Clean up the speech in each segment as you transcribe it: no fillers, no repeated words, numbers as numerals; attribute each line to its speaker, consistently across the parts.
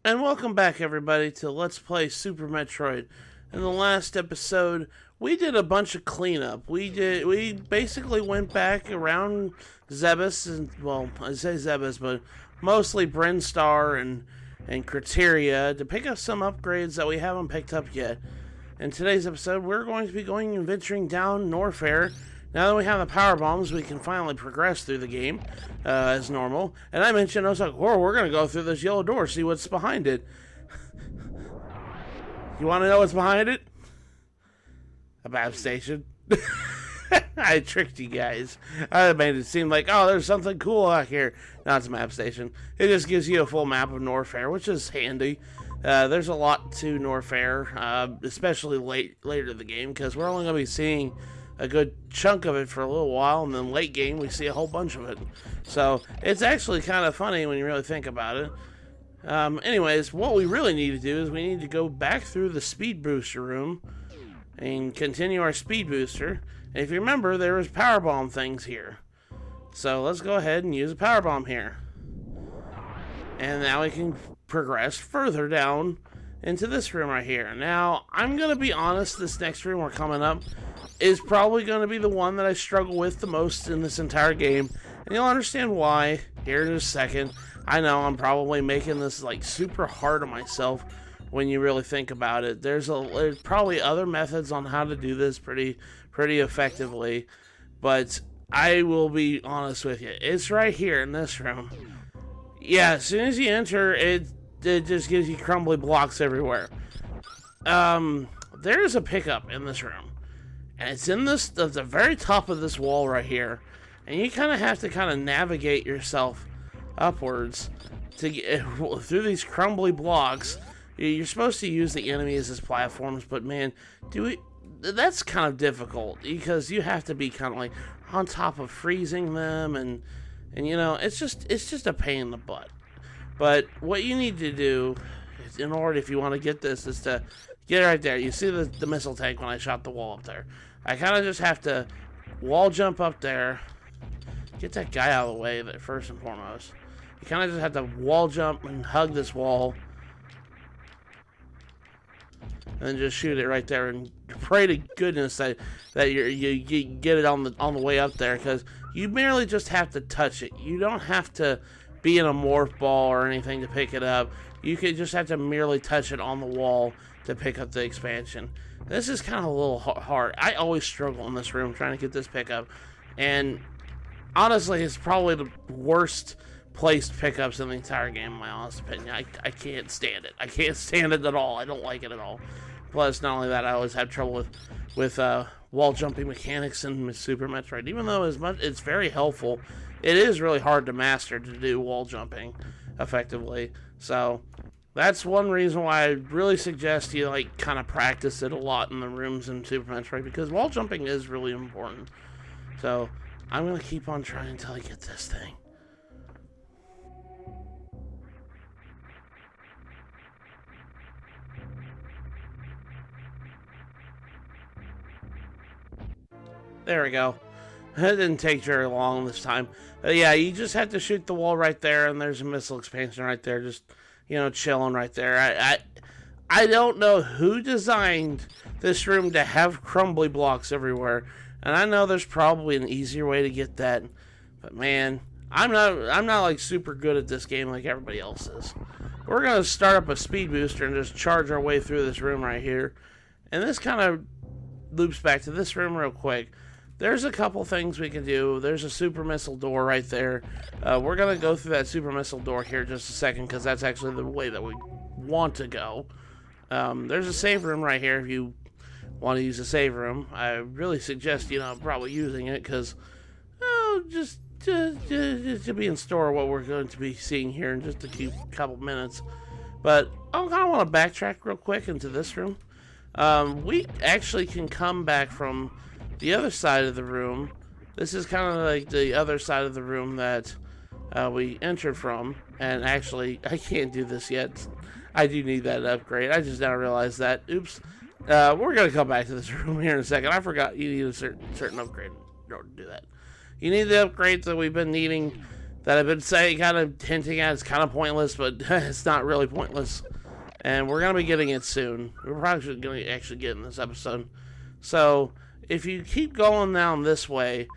Speaker 1: And welcome back, everybody, to Let's Play Super Metroid. In the last episode, we did a bunch of cleanup. We basically went back around Zebes, and well, I say Zebes, but mostly Brinstar and Criteria to pick up some upgrades that we haven't picked up yet. In today's episode, we're going to be going and venturing down Norfair. Now that we have the power bombs, we can finally progress through the game as normal. And I mentioned, I was like, whoa, we're going to go through this yellow door, see what's behind it. You want to know what's behind it? A map station. I tricked you guys. I made it seem like, oh, there's something cool out here. No, it's a map station. It just gives you a full map of Norfair, which is handy. There's a lot to Norfair, especially later in the game, because we're only going to be seeing a good chunk of it for a little while, and then late game we see a whole bunch of it. So it's actually kind of funny when you really think about it. Anyways, what we really need to do is we need to go back through the speed booster room and continue our speed booster. And if you remember, there was power bomb things here. So let's go ahead and use a power bomb here. And now we can progress further down into this room right here. Now, I'm going to be honest, this next room we're coming up is probably going to be the one that I struggle with the most in this entire game. And you'll understand why here in a second. I know I'm probably making this like super hard on myself when you really think about it. There's probably other methods on how to do this pretty effectively. But I will be honest with you. It's right here in this room. Yeah, as soon as you enter, it just gives you crumbly blocks everywhere. There's a pickup in this room. And it's in this, at the very top of this wall right here. And you kind of have to navigate yourself upwards to get through these crumbly blocks. You're supposed to use the enemies as platforms, but man, that's kind of difficult because you have to be kind of like on top of freezing them, and you know, it's just a pain in the butt. But what you need to do in order, if you want to get this, is to get right there. You see the missile tank when I shot the wall up there. I kind of just have to wall jump up there. Get that guy out of the way first and foremost. You kind of just have to wall jump and hug this wall. And then just shoot it right there and pray to goodness that you get it on the way up there, because you merely just have to touch it. You don't have to be in a morph ball or anything to pick it up. You could just have to merely touch it on the wall to pick up the expansion. This is kind of a little hard. I always struggle in this room trying to get this pickup, and honestly, it's probably the worst placed pickups in the entire game, in my honest opinion. I can't stand it. I can't stand it at all. I don't like it at all. Plus, not only that, I always have trouble with wall jumping mechanics in Super Metroid. Even though it's very helpful, it is really hard to master to do wall jumping effectively. So that's one reason why I really suggest you kind of practice it a lot in the rooms in Super Metroid, because wall jumping is really important. So I'm going to keep on trying until I get this thing. There we go. It didn't take very long this time. Yeah, you just have to shoot the wall right there, and there's a missile expansion right there, just, you know, chilling right there. I don't know who designed this room to have crumbly blocks everywhere, and I know there's probably an easier way to get that, but man, I'm not like super good at this game like everybody else is. We're gonna start up a speed booster and just charge our way through this room right here, and this kind of loops back to this room real quick. There's a couple things we can do. There's a super missile door right there. We're going to go through that super missile door here in just a second, because that's actually the way that we want to go. There's a save room right here if you want to use a save room. I really suggest, probably using it, because just to be in store what we're going to be seeing here in just a couple minutes. But I kind of want to backtrack real quick into this room. We actually can come back from the other side of the room. This is kind of like the other side of the room that we entered from. And actually, I can't do this yet. I do need that upgrade. I just now realized that. Oops. We're going to come back to this room here in a second. I forgot you need a certain upgrade in order to do that. You need the upgrades that we've been needing that I've been saying, kind of hinting at. It's kind of pointless, but it's not really pointless. And we're going to be getting it soon. We're probably going to actually get in this episode. So, if you keep going down this way,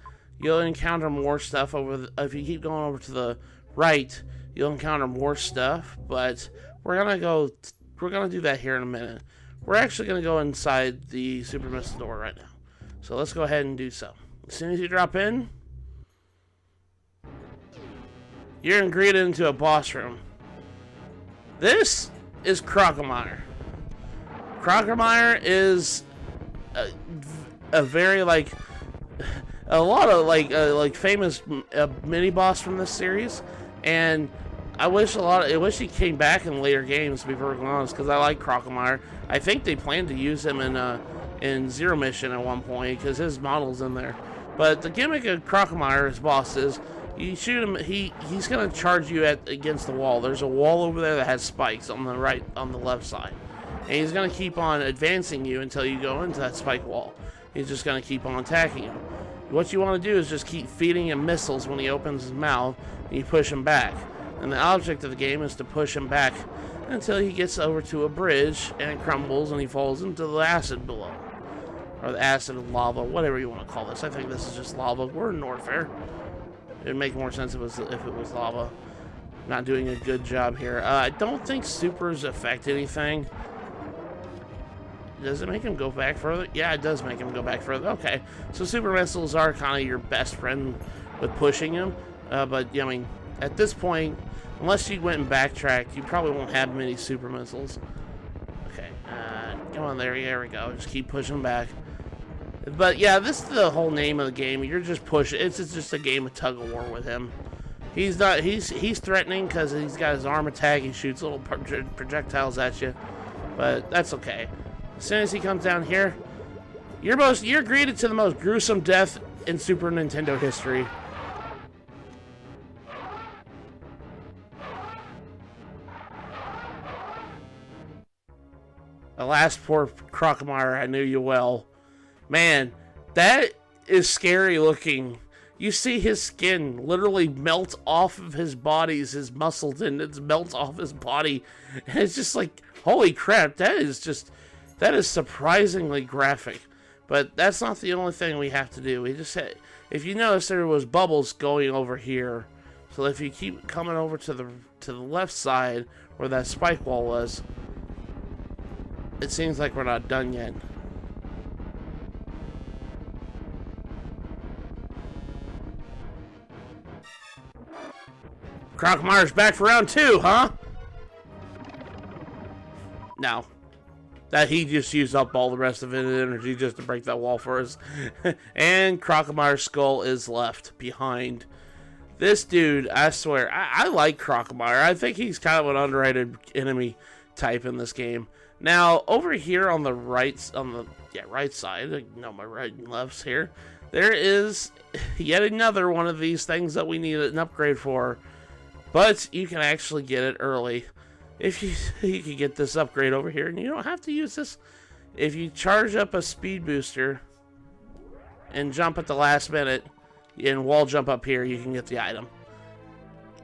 Speaker 1: you'll encounter more stuff if you keep going over to the right, you'll encounter more stuff, but we're going to do that here in a minute. We're actually going to go inside the Super Missile door right now. So let's go ahead and do so. As soon as you drop in, you're greeted into a boss room. This is Crocomire. Crocomire is a very a lot of famous mini boss from this series, and I wish he came back in later games, to be perfectly honest, because I like Crocomire. I think they plan to use him in Zero Mission at one point because his model's in there. But the gimmick of Crocomire, his boss, is you shoot him, he's gonna charge you against the wall. There's a wall over there that has spikes on the left side, and he's gonna keep on advancing you until you go into that spike wall. He's just gonna keep on attacking you. What you want to do is just keep feeding him missiles when he opens his mouth, and you push him back. And the object of the game is to push him back until he gets over to a bridge and it crumbles and he falls into the acid below. Or the acid and lava, whatever you want to call this. I think this is just lava. We're in Norfair. It'd make more sense if it was lava. Not doing a good job here. I don't think supers affect anything. Does it make him go back further? Yeah, it does make him go back further. Okay, so super missiles are kind of your best friend with pushing him. But, I mean, at this point, unless you went and backtracked, you probably won't have many super missiles. Okay, come on there. There we go. Just keep pushing back. But, yeah, this is the whole name of the game. You're just pushing. It's just a game of tug-of-war with him. He's threatening because he's got his arm attack. He shoots little projectiles at you. But that's okay. As soon as he comes down here, you're greeted to the most gruesome death in Super Nintendo history. Alas, poor Crocomire, I knew you well. Man, that is scary looking. You see his skin literally melt off of his body, his muscle tendons melt off his body. And it's just like, holy crap, that is surprisingly graphic. But that's not the only thing we have to do. We just had, if you notice, there was bubbles going over here. So if you keep coming over to the left side where that spike wall was, it seems like we're not done yet. Crocomire's back for round 2, huh? No. That he just used up all the rest of his energy just to break that wall for us. And Crocomire's skull is left behind. This dude, I swear, I like Crocomire. I think he's kind of an underrated enemy type in this game. Now, over here on the right side, no, my right and lefts here, there is yet another one of these things that we need an upgrade for. But you can actually get it early. If you can get this upgrade over here, and you don't have to use this. If you charge up a speed booster and jump at the last minute, and wall jump up here, you can get the item.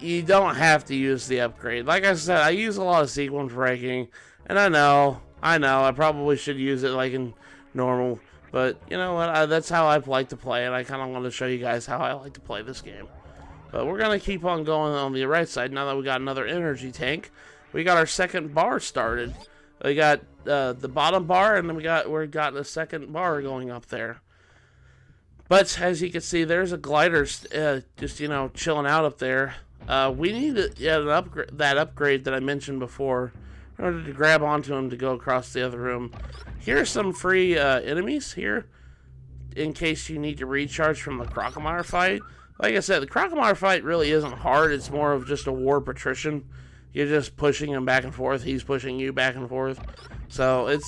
Speaker 1: You don't have to use the upgrade. Like I said, I use a lot of sequence breaking, and I know, I probably should use it like in normal, but you know what, that's how I like to play, and I kind of want to show you guys how I like to play this game. But we're going to keep on going on the right side now that we got another energy tank. We got our second bar started. We got the bottom bar, and then we got a second bar going up there. But as you can see, there's a glider just, chilling out up there. We need that upgrade that I mentioned before in order to grab onto him to go across the other room. Here's some free enemies here in case you need to recharge from the Crocomire fight. Like I said, the Crocomire fight really isn't hard. It's more of just a war patrician. You're just pushing him back and forth. He's pushing you back and forth. So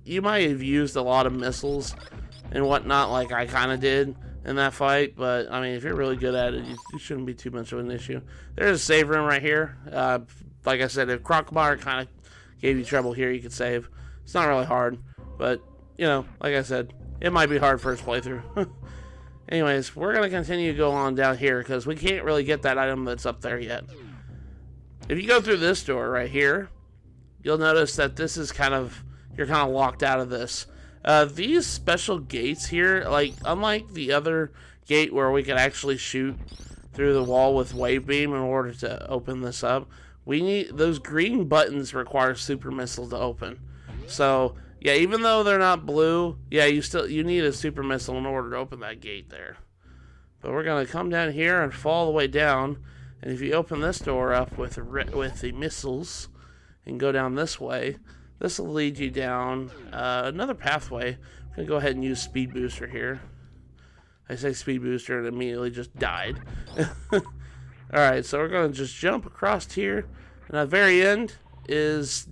Speaker 1: you might have used a lot of missiles and whatnot, like I kind of did in that fight. But I mean, if you're really good at it, you shouldn't be too much of an issue. There's a save room right here. Like I said, if Crocomire kind of gave you trouble here, you could save. It's not really hard, but like I said, it might be hard first playthrough. Anyways, we're going to continue to go on down here because we can't really get that item that's up there yet. If you go through this door right here, you'll notice that this is you're kind of locked out of this. These special gates here, like, unlike the other gate where we could actually shoot through the wall with wave beam in order to open this up, those green buttons require super missile to open. So, yeah, even though they're not blue, yeah, you need a super missile in order to open that gate there. But we're going to come down here and fall the way down. And if you open this door up with the missiles and go down this way, this will lead you down another pathway. I'm going to go ahead and use Speed Booster here. I say Speed Booster and immediately just died. Alright, so we're going to just jump across here. And at the very end is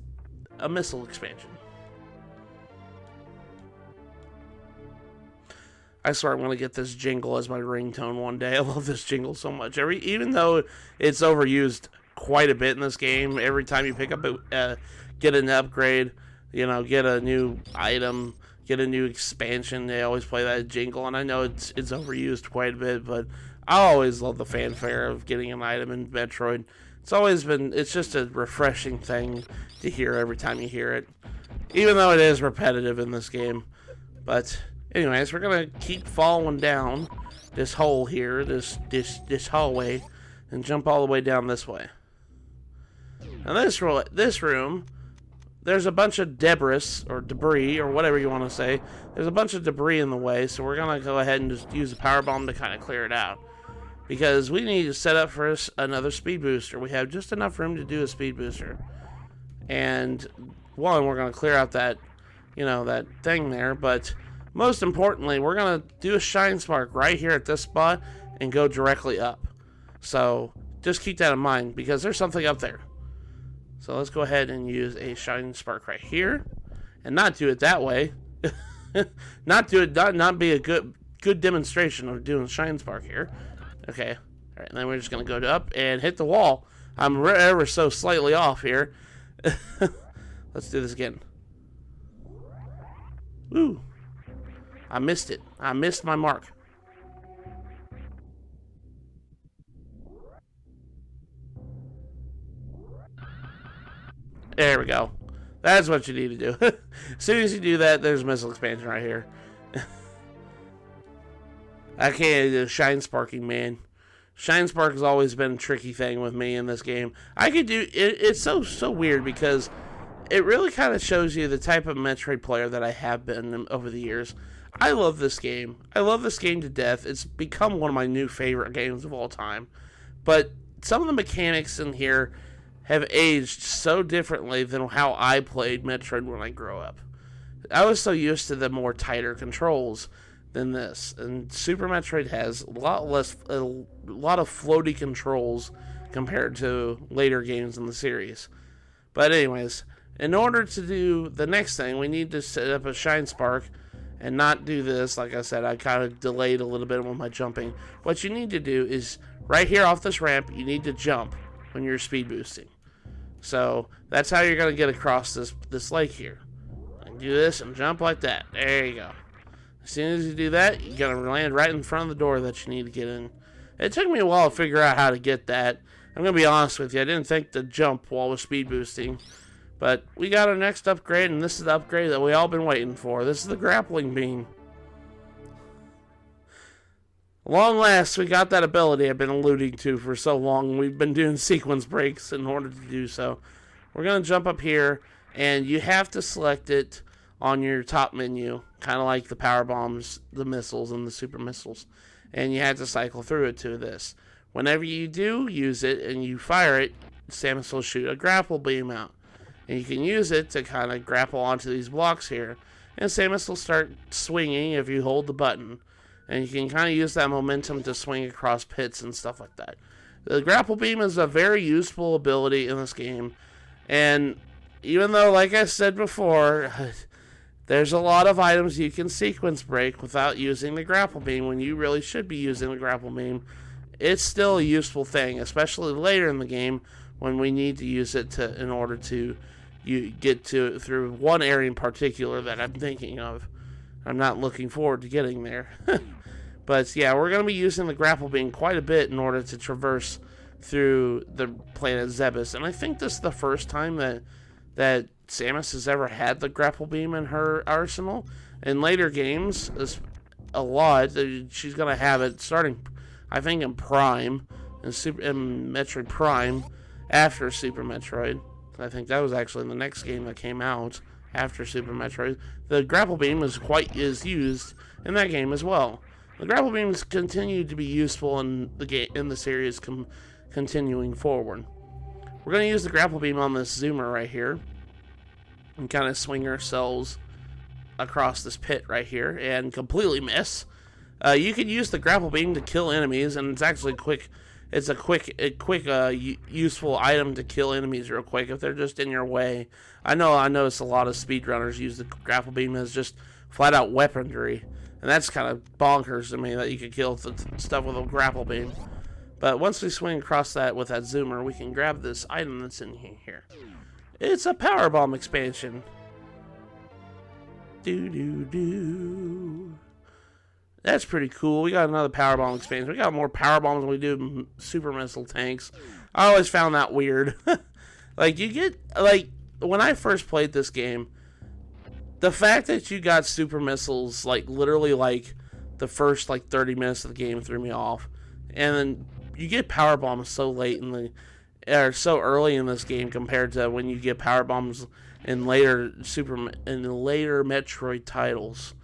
Speaker 1: a missile expansion. I swear I'm going to get this jingle as my ringtone one day. I love this jingle so much. Even though it's overused quite a bit in this game, every time you pick up get an upgrade, get a new item, get a new expansion, they always play that jingle. And I know it's overused quite a bit, but I always love the fanfare of getting an item in Metroid. It's just a refreshing thing to hear every time you hear it, even though it is repetitive in this game. But anyways, we're gonna keep following down this hole here, this hallway, and jump all the way down this way. Now this room, there's a bunch of debris, or whatever you want to say. There's a bunch of debris in the way, so we're gonna go ahead and just use a power bomb to kind of clear it out. Because we need to set up for us another speed booster. We have just enough room to do a speed booster. And one, we're gonna clear out that thing there, but most importantly, we're going to do a Shine Spark right here at this spot and go directly up. So just keep that in mind because there's something up there. So let's go ahead and use a Shine Spark right here and not do it that way. not be a good demonstration of doing Shine Spark here. Okay. All right, and then we're just going to go up and hit the wall. I'm ever so slightly off here. Let's do this again. Woo. I missed it. I missed my mark. There we go. That's what you need to do. As soon as you do that, there's missile expansion right here. I can't do Shine Sparking, man. Shine Spark has always been a tricky thing with me in this game. I could do it. It's so weird because it really kind of shows you the type of Metroid player that I have been over the years. I love this game. I love this game to death. It's become one of my new favorite games of all time. But some of the mechanics in here have aged so differently than how I played Metroid when I grew up. I was so used to the more tighter controls than this. And Super Metroid has a lot of floaty controls compared to later games in the series. But anyways, in order to do the next thing, we need to set up a Shine Spark and not do this. Like I said, I kind of delayed a little bit with my jumping. What you need to do is, right here off this ramp, you need to jump when you're speed boosting. So, that's how you're going to get across this lake here. And do this and jump like that. There you go. As soon as you do that, you're going to land right in front of the door that you need to get in. It took me a while to figure out how to get that. I'm going to be honest with you, I didn't think to jump while I was speed boosting. But we got our next upgrade, and this is the upgrade that we all been waiting for. This is the grappling beam. Long last, we got that ability I've been alluding to for so long. We've been doing sequence breaks in order to do so. We're going to jump up here, and you have to select it on your top menu, kind of like the power bombs, the missiles, and the super missiles. And you have to cycle through it to this. Whenever you do use it and you fire it, Samus will shoot a grapple beam out. And you can use it to kind of grapple onto these blocks here. And Samus will start swinging if you hold the button. And you can kind of use that momentum to swing across pits and stuff like that. The grapple beam is a very useful ability in this game. And even though, like I said before, there's a lot of items you can sequence break without using the grapple beam when you really should be using the grapple beam, it's still a useful thing, especially later in the game when we need to use it in order to get through one area in particular that I'm thinking of. I'm not looking forward to getting there. But yeah, we're going to be using the grapple beam quite a bit in order to traverse through the planet Zebes. And I think this is the first time that Samus has ever had the grapple beam in her arsenal. In later games, a lot, she's going to have it starting, I think, in Prime, in Metroid Prime, after Super Metroid. I think that was actually the next game that came out after Super Metroid. The grapple beam is used in that game as well. The grapple beams continue to be useful in the series continuing forward. We're going to use the grapple beam on this zoomer right here and kind of swing ourselves across this pit right here and completely miss. You can use the grapple beam to kill enemies, and it's actually quick. It's a quick, useful item to kill enemies real quick if they're just in your way. I notice a lot of speedrunners use the grapple beam as just flat out weaponry, and that's kind of bonkers to me that you could kill stuff with a grapple beam. But once we swing across that with that zoomer, we can grab this item that's in here. It's a power bomb expansion. That's pretty cool. We got another power bomb expansion. We got more power bombs than we do super missile tanks. I always found that weird. When I first played this game, the fact that you got super missiles, literally, the first, 30 minutes of the game threw me off. And then you get power bombs so late so early in this game compared to when you get power bombs in later Metroid titles.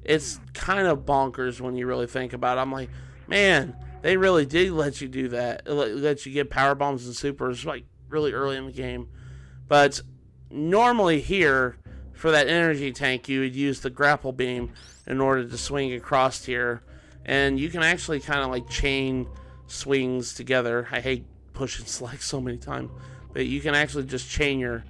Speaker 1: It's kind of bonkers when you really think about it. I'm like, man, they really did let you do that. Let you get power bombs and supers really early in the game. But normally here, for that energy tank, you would use the grapple beam in order to swing across here. And you can actually kind of chain swings together. I hate pushing select so many times. But you can actually just chain your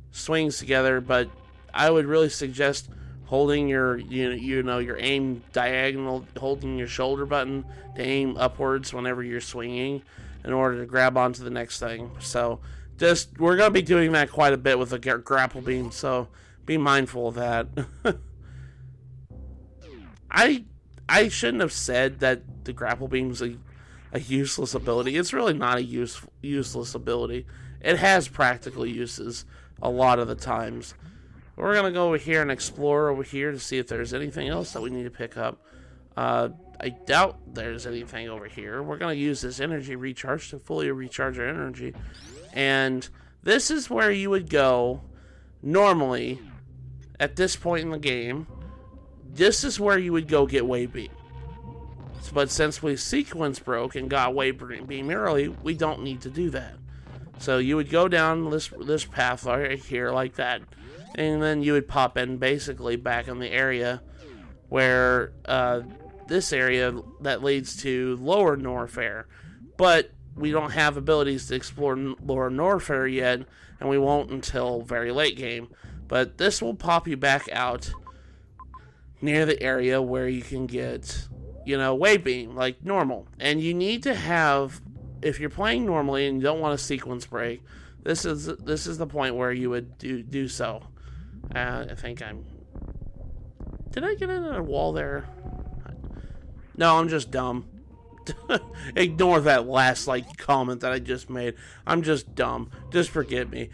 Speaker 1: swings together. But I would really suggest holding your your aim diagonal, holding your shoulder button to aim upwards whenever you're swinging in order to grab onto the next thing. So we're going to be doing that quite a bit with the grapple beam, so be mindful of that. I shouldn't have said that the grapple beam's a useless ability. It's really not a useless ability. It has practical uses a lot of the times. We're going to go over here and explore over here to see if there's anything else that we need to pick up. I doubt there's anything over here. We're going to use this energy recharge to fully recharge our energy. And this is where you would go normally at this point in the game. This is where you would go get Wave Beam. But since we sequence broke and got Wave Beam early, we don't need to do that. So you would go down this path right here like that. And then you would pop in basically back in the area where this area that leads to Lower Norfair. But we don't have abilities to explore Lower Norfair yet, and we won't until very late game. But this will pop you back out near the area where you can get, Wave Beam like normal. And you need to have, if you're playing normally and you don't want a sequence break, this is the point where you would do so. I think did I get into a wall there? No, I'm just dumb. Ignore that last comment that I just made. I'm just dumb. Just forgive me.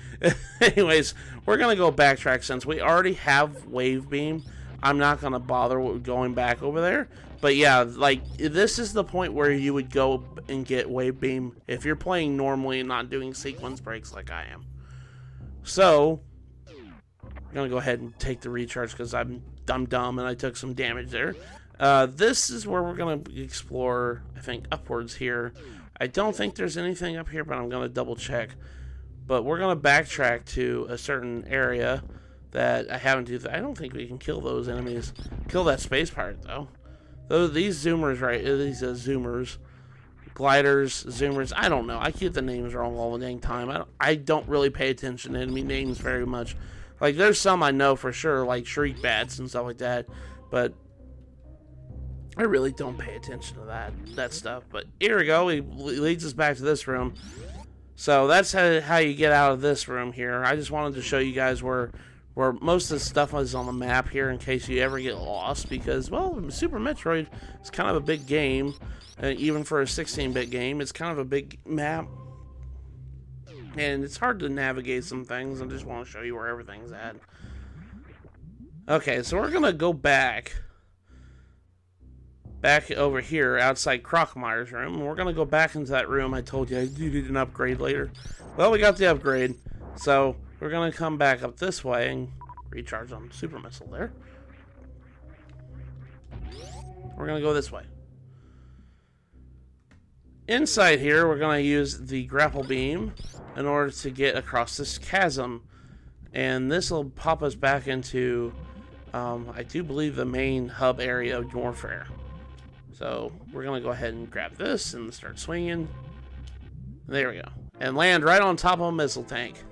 Speaker 1: Anyways, we're gonna go backtrack since we already have Wave Beam. I'm not gonna bother with going back over there. But yeah, this is the point where you would go and get Wave Beam if you're playing normally and not doing sequence breaks like I am. So I'm gonna go ahead and take the recharge because I'm dumb and I took some damage there. This is where we're gonna explore, I think, upwards here. I don't think there's anything up here, but I'm gonna double check. But we're gonna backtrack to a certain area that I haven't do. I don't think we can kill those enemies. Kill that space pirate though. These zoomers, right? These zoomers, gliders, zoomers. I don't know. I keep the names wrong all the dang time. I don't really pay attention to enemy names very much. There's some I know for sure, like Shriek Bats and stuff like that, but I really don't pay attention to that stuff. But here we go. He leads us back to this room. So that's how you get out of this room here. I just wanted to show you guys where where most of the stuff is on the map here in case you ever get lost, because, well, Super Metroid is kind of a big game. Even for a 16-bit game, it's kind of a big map. And it's hard to navigate some things. I just want to show you where everything's at. Okay, so we're going to go back over here outside Crocmire's room. And we're going to go back into that room I told you I needed an upgrade later. Well, we got the upgrade. So we're going to come back up this way and recharge on Super Missile there. We're going to go this way. Inside here, we're going to use the grapple beam in order to get across this chasm. And this will pop us back into, I do believe, the main hub area of Norfair. So we're going to go ahead and grab this and start swinging. There we go. And land right on top of a missile tank.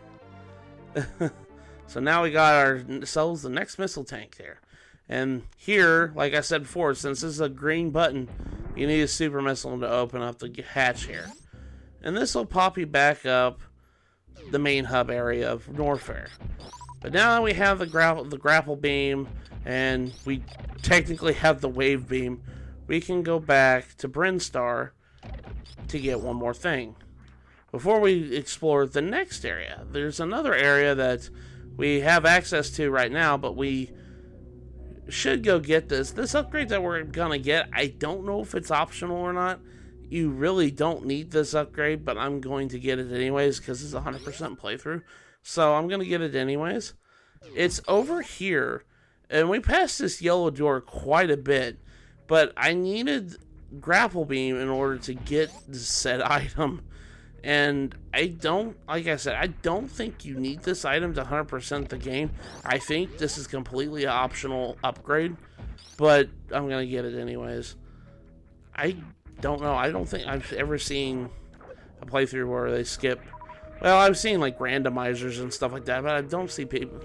Speaker 1: So now we got ourselves the next missile tank there. And here, like I said before, since this is a green button, you need a super missile to open up the hatch here. And this will pop you back up the main hub area of Norfair. But now that we have the grapple beam, and we technically have the wave beam, we can go back to Brinstar to get one more thing. Before we explore the next area, there's another area that we have access to right now, but we should go get this upgrade that we're gonna get. I don't know if it's optional or not. You really don't need this upgrade, but I'm going to get it anyways because it's 100% playthrough, so I'm gonna get it anyways. It's over here, and we passed this yellow door quite a bit, but I needed grapple beam in order to get the said item. And I don't, like I said, I don't think you need this item to 100% the game. I think this is completely an optional upgrade, but I'm going to get it anyways. I don't know. I don't think I've ever seen a playthrough where they skip. Well, I've seen like randomizers and stuff like that, but I don't see people.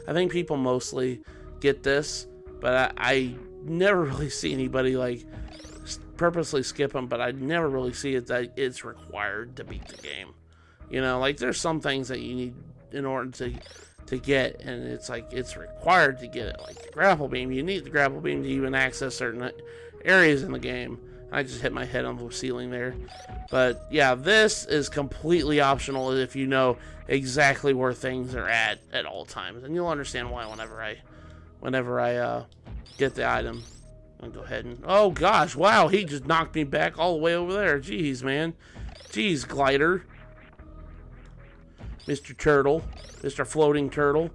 Speaker 1: I think people mostly get this, but I never really see anybody like purposely skip them, but I never really see it that it's required to beat the game. You know, like there's some things that you need in order to get, and it's like it's required to get it. Like the grapple beam, you need the grapple beam to even access certain areas in the game. I just hit my head on the ceiling there. But yeah, this is completely optional if you know exactly where things are at all times, and you'll understand why whenever I get the item. I'll go ahead and... Oh, gosh. Wow, he just knocked me back all the way over there. Jeez, man. Jeez, Glider. Mr. Turtle. Mr. Floating Turtle.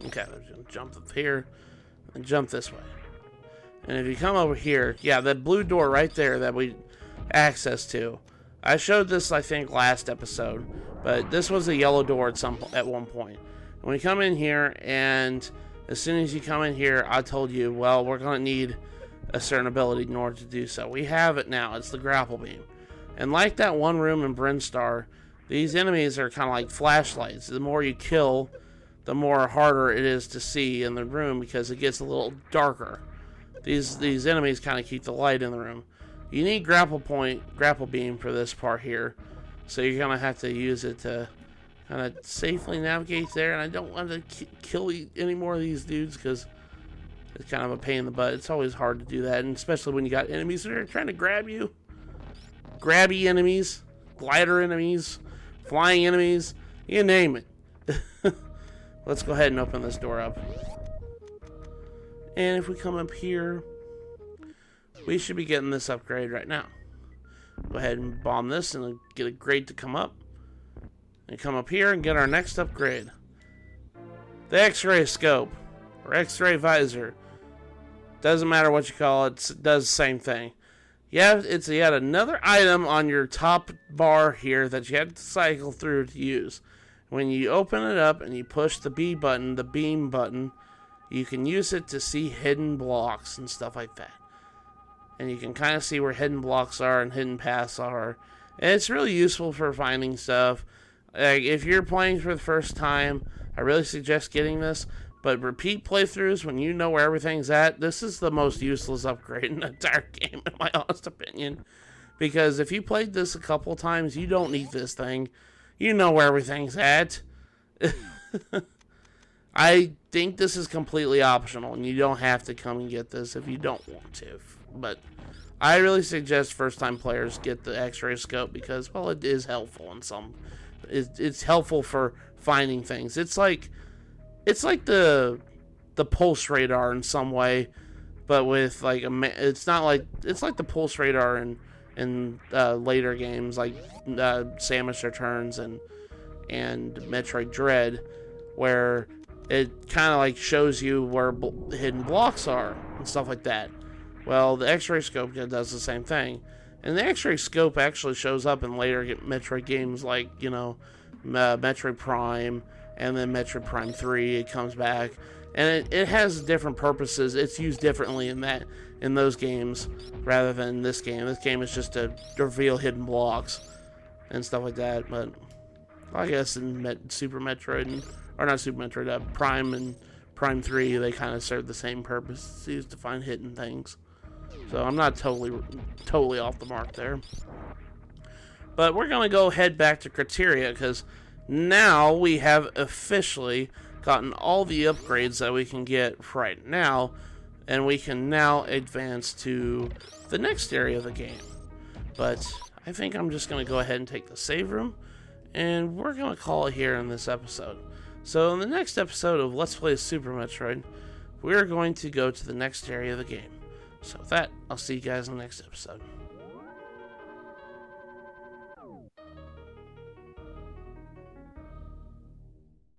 Speaker 1: Okay, I'm going to jump up here and jump this way. And if you come over here... Yeah, that blue door right there that we access to. I showed this, I think, last episode. But this was a yellow door at one point. When you come in here, and as soon as you come in here, I told you, well, we're going to need a certain ability in order to do so. We have it now. It's the grapple beam. And like that one room in Brinstar, these enemies are kind of like flashlights. The more you kill, the more harder it is to see in the room because it gets a little darker. These enemies kind of keep the light in the room. You need grapple beam for this part here. So you're going to have to use it to kind of safely navigate there, and I don't want to kill any more of these dudes because it's kind of a pain in the butt. It's always hard to do that, and especially when you got enemies that are trying to grab you. Grabby enemies, glider enemies, flying enemies, you name it. Let's go ahead and open this door up. And if we come up here, we should be getting this upgrade right now. Go ahead and bomb this and get a grade to come up. And come up here and get our next upgrade. The X-ray scope, or X-ray visor. Doesn't matter what you call it, it does the same thing. Yeah, it's yet another item on your top bar here that you have to cycle through to use. When you open it up and you push the B button, the beam button, you can use it to see hidden blocks and stuff like that. And you can kind of see where hidden blocks are and hidden paths are. And it's really useful for finding stuff. Like, if you're playing for the first time, I really suggest getting this. But repeat playthroughs, when you know where everything's at, this is the most useless upgrade in the entire game, in my honest opinion. Because if you played this a couple times, you don't need this thing. You know where everything's at. I think this is completely optional, and you don't have to come and get this if you don't want to. But I really suggest first-time players get the X-ray scope because, well, it is helpful in some. It's helpful for finding things. It's like the pulse radar in some way, but with like it's like the pulse radar in later games like Samus Returns and Metroid Dread, where it kind of like shows you where hidden blocks are and stuff like that. Well, the X-ray scope does the same thing, and the X-ray scope actually shows up in later Metroid games like Metroid Prime and then Metroid Prime 3. It comes back, and it has different purposes. It's used differently in those games rather than this game. This game is just to reveal hidden blocks and stuff like that. But I guess in Super Metroid, or not Super Metroid, Prime and Prime 3, they kind of serve the same purpose. It's used to find hidden things. So I'm not totally off the mark there. But we're going to go head back to Crateria, because now we have officially gotten all the upgrades that we can get right now, and we can now advance to the next area of the game. But I think I'm just going to go ahead and take the save room, and we're going to call it here in this episode. So in the next episode of Let's Play Super Metroid, we're going to go to the next area of the game. So with that, I'll see you guys in the next episode.